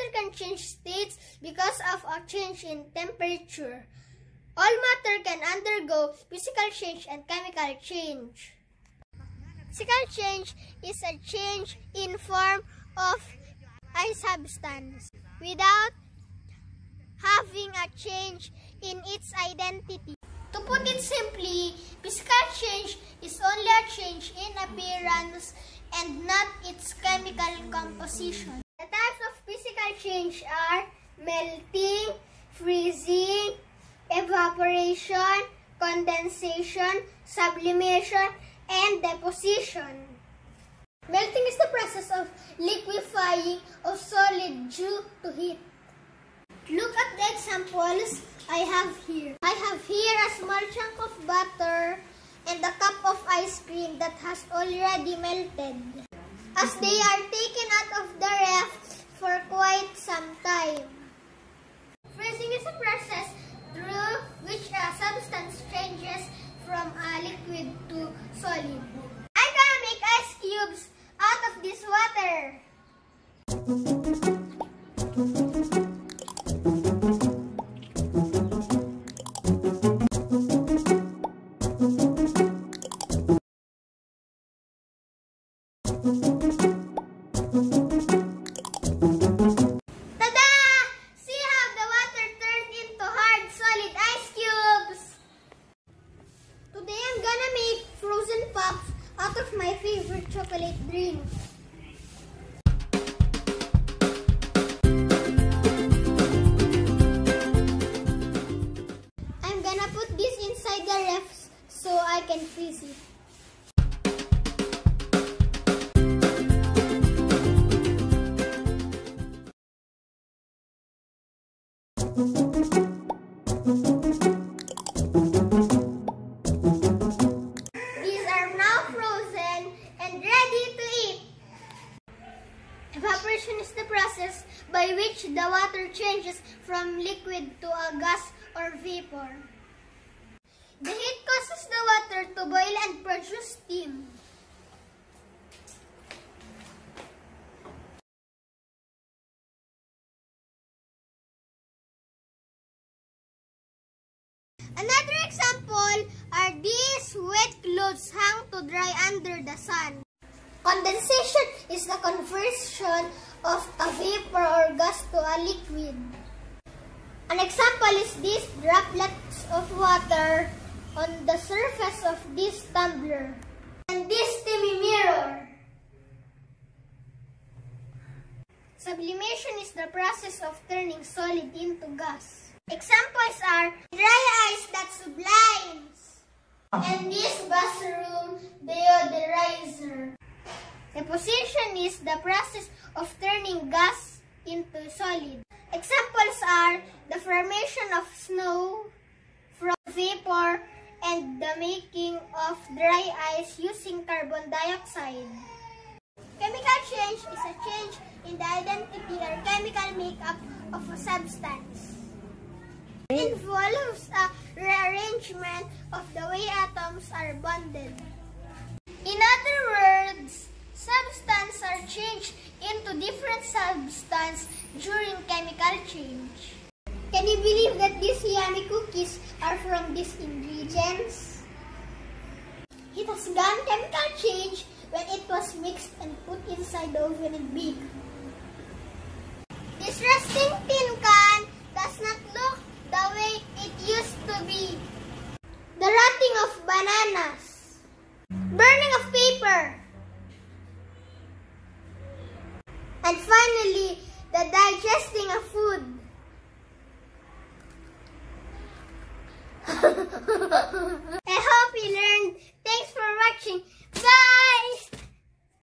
water can change states because of a change in temperature. All matter can undergo physical change and chemical change. Physical change is a change in form of a substance without having a change in its identity. To put it simply, physical change is only a change in appearance and not its chemical composition. The types of physical change are melting, freezing, evaporation, condensation, sublimation, and deposition. Melting is the process of liquefying of solid due to heat. Look at the examples I have here. I have here a small chunk of butter and a cup of ice cream that has already melted, as they are taken out of the ref for quite some time. Freezing is a process through which a substance changes from a liquid to solid. I'm gonna make ice cubes out of this water. Tada! See how the water turned into hard, solid ice cubes? Today I'm gonna make frozen pops out of my favorite chocolate drink. I'm gonna put this inside the ref so I can freeze it. These are now frozen and ready to eat. Evaporation is the process by which the water changes from liquid to a gas or vapor. The heat causes the water to boil and produce steam. Another example are these wet clothes hung to dry under the sun. Condensation is the conversion of a vapor or gas to a liquid. An example is these droplets of water on the surface of this tumbler and this steamy mirror. Sublimation is the process of turning solid into gas. Examples are dry ice that sublimes and this bathroom deodorizer. Deposition is the process of turning gas into solid. Examples are the formation of snow from vapor and the making of dry ice using carbon dioxide. Chemical change is a change in the identity or chemical makeup of a substance. It involves a rearrangement of the way atoms are bonded. In other words, substances are changed into different substances during chemical change. Can you believe that these yummy cookies are from these ingredients? It has gone chemical change when it was mixed and put inside the oven and baked. This rusting tin can does not look the way it used to be. The rotting of bananas, burning of paper, and finally, the digesting of food.